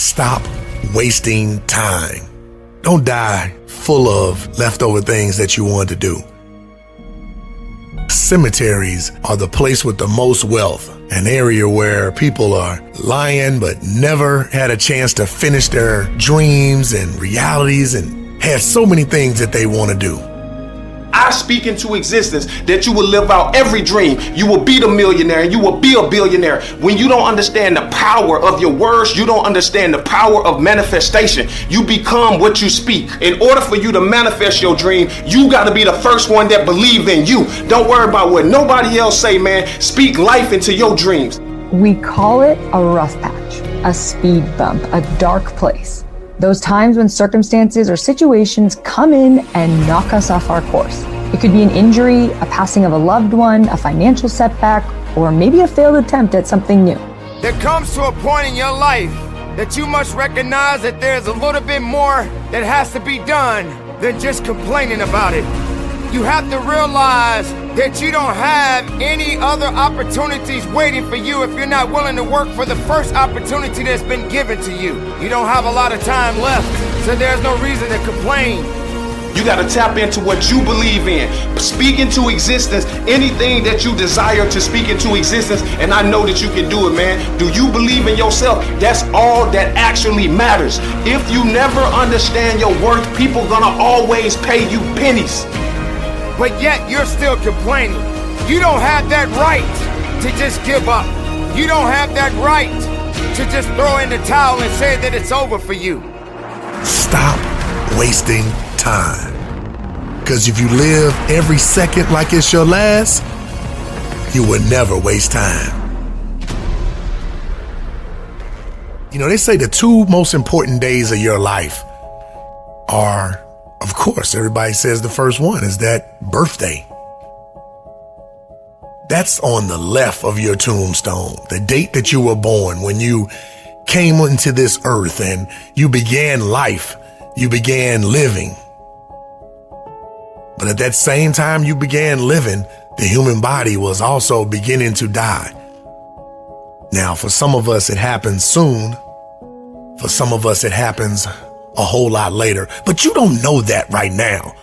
Stop wasting time. Don't die full of leftover things that you want to do. Cemeteries are the place with the most wealth, an area where people are lying but never had a chance to finish their dreams and realities and had so many things that they want to do. I speak into existence that you will live out every dream. You will be the millionaire and you will be a billionaire. When you don't understand the power of your words, you don't understand the power of manifestation. You become what you speak. In order for you to manifest your dream, you got to be the first one that believe in you. Don't worry about what nobody else say, man. Speak life into your dreams. We call it a rough patch, a speed bump, a dark place. Those times when circumstances or situations come in and knock us off our course. It could be an injury, a passing of a loved one, a financial setback, or maybe a failed attempt at something new. There comes to a point in your life that you must recognize that there's a little bit more that has to be done than just complaining about it. You have to realize that you don't have any other opportunities waiting for you if you're not willing to work for the first opportunity that's been given to you. You don't have a lot of time left, so there's no reason to complain. You got to tap into what you believe in. Speak into existence anything that you desire to speak into existence, and I know that you can do it, man. Do you believe in yourself? That's all that actually matters. If you never understand your worth, people gonna always pay you pennies. But yet you're still complaining. You don't have that right to just give up. You don't have that right to just throw in the towel and say that it's over for you. Stop wasting time. Because if you live every second like it's your last, you will never waste time. You know, they say the two most important days of your life are, of course, everybody says the first one is that birthday. That's on the left of your tombstone, the date that you were born, when you came into this earth and you began life, you began living. But at that same time you began living, the human body was also beginning to die. Now, for some of us, it happens soon. For some of us, it happens a whole lot later, but you don't know that right now.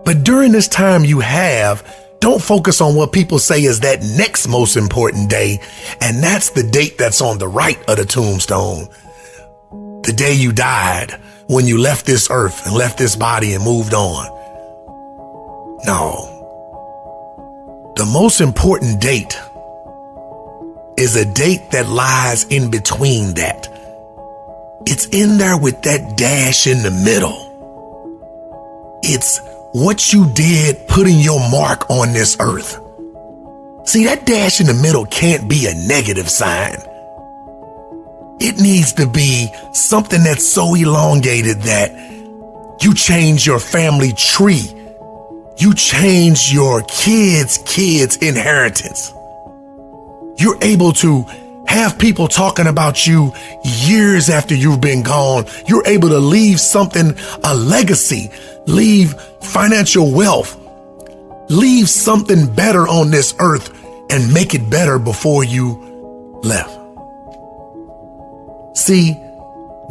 But during this time you have, don't focus on what people say is that next most important day, and that's the date that's on the right of the tombstone. The day you died, when you left this earth and left this body and moved on. No. The most important date is a date that lies in between that. It's in there with that dash in the middle. It's what you did putting your mark on this earth. See, that dash in the middle can't be a negative sign. It needs to be something that's so elongated that you change your family tree. You change your kids' inheritance. You're able to have people talking about you years after you've been gone. You're able to leave something, a legacy, leave financial wealth, leave something better on this earth and make it better before you left. See,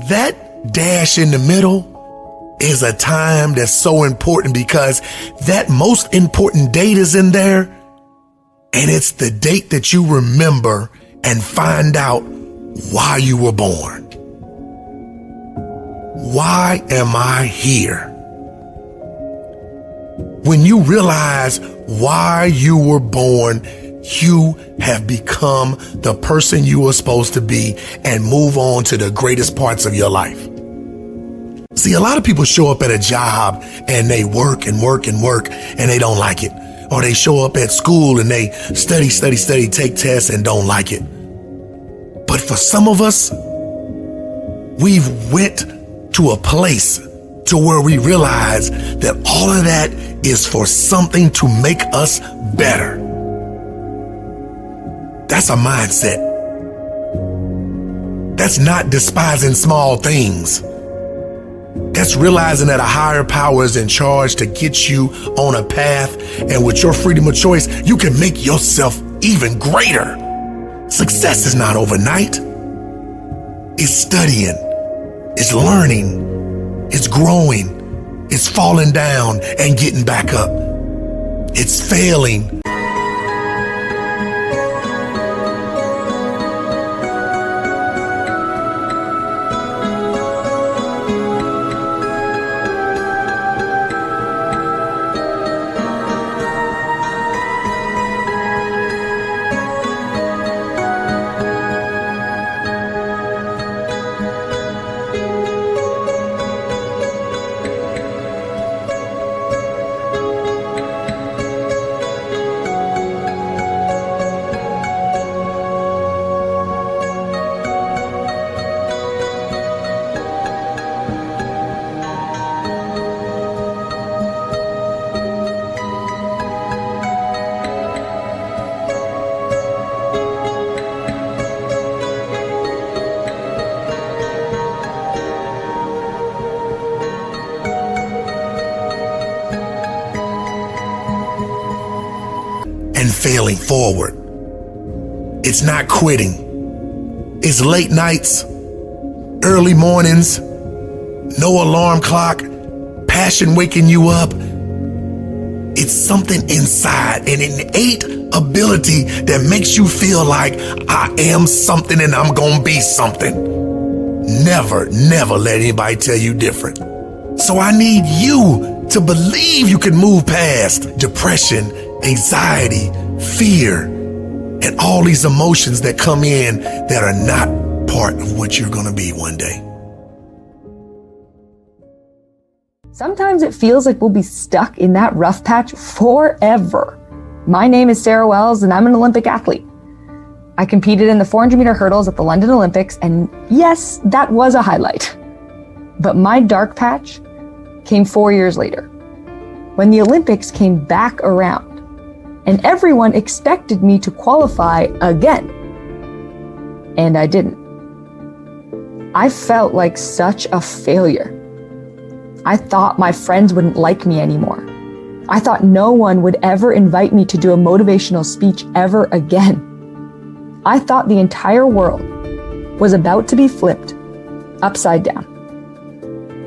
that dash in the middle is a time that's so important because that most important date is in there, and it's the date that you remember and find out why you were born. Why am I here? When you realize why you were born, you have become the person you were supposed to be and move on to the greatest parts of your life. See, a lot of people show up at a job and they work and work and work and they don't like it. Or they show up at school and they study, take tests and don't like it. But for some of us, we've went to a place to where we realize that all of that is for something to make us better. That's a mindset. That's not despising small things. That's realizing that a higher power is in charge to get you on a path, and with your freedom of choice, you can make yourself even greater. Success is not overnight. It's studying, it's learning, it's growing, it's falling down and getting back up. It's failing. And failing forward. It's not quitting. It's late nights, early mornings, no alarm clock, passion waking you up. It's something inside, an innate ability that makes you feel like I am something and I'm gonna be something. Never let anybody tell you different. So I need you to believe you can move past depression, anxiety, fear, and all these emotions that come in that are not part of what you're going to be one day. Sometimes it feels like we'll be stuck in that rough patch forever. My name is Sarah Wells, and I'm an Olympic athlete. I competed in the 400-meter hurdles at the London Olympics, and yes, that was a highlight. But my dark patch came 4 years later, when the Olympics came back around. And everyone expected me to qualify again. And I didn't. I felt like such a failure. I thought my friends wouldn't like me anymore. I thought no one would ever invite me to do a motivational speech ever again. I thought the entire world was about to be flipped upside down.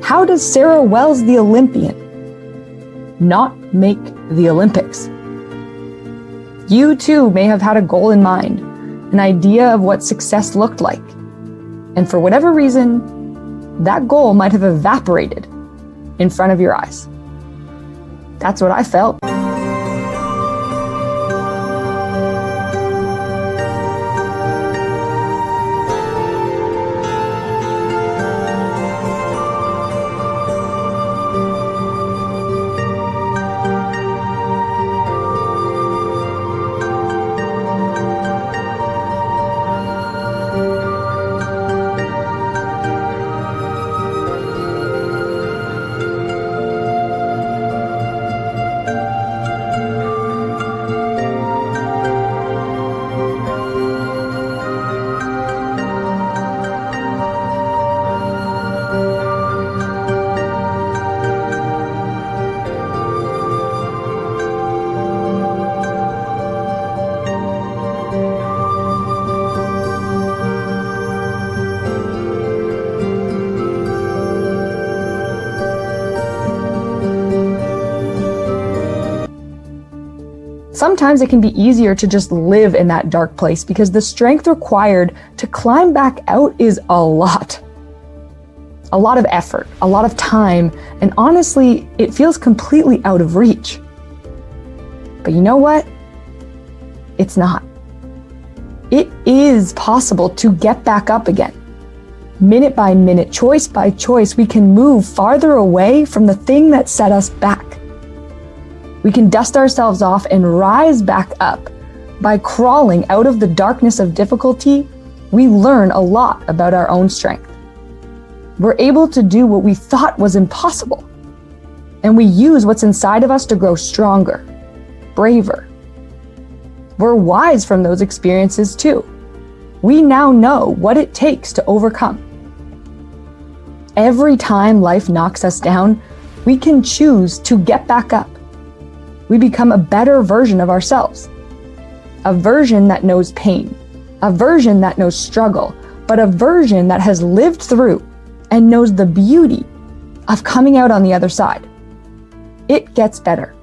How does Sarah Wells, the Olympian, not make the Olympics? You too may have had a goal in mind, an idea of what success looked like. And for whatever reason, that goal might have evaporated in front of your eyes. That's what I felt. Sometimes it can be easier to just live in that dark place because the strength required to climb back out is a lot. A lot of effort, a lot of time, and honestly, it feels completely out of reach. But you know what? It's not. It is possible to get back up again. Minute by minute, choice by choice, we can move farther away from the thing that set us back. We can dust ourselves off and rise back up. By crawling out of the darkness of difficulty, we learn a lot about our own strength. We're able to do what we thought was impossible. And we use what's inside of us to grow stronger, braver. We're wise from those experiences too. We now know what it takes to overcome. Every time life knocks us down, we can choose to get back up. We become a better version of ourselves. A version that knows pain, a version that knows struggle, but a version that has lived through and knows the beauty of coming out on the other side. It gets better.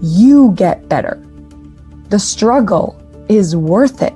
You get better. The struggle is worth it.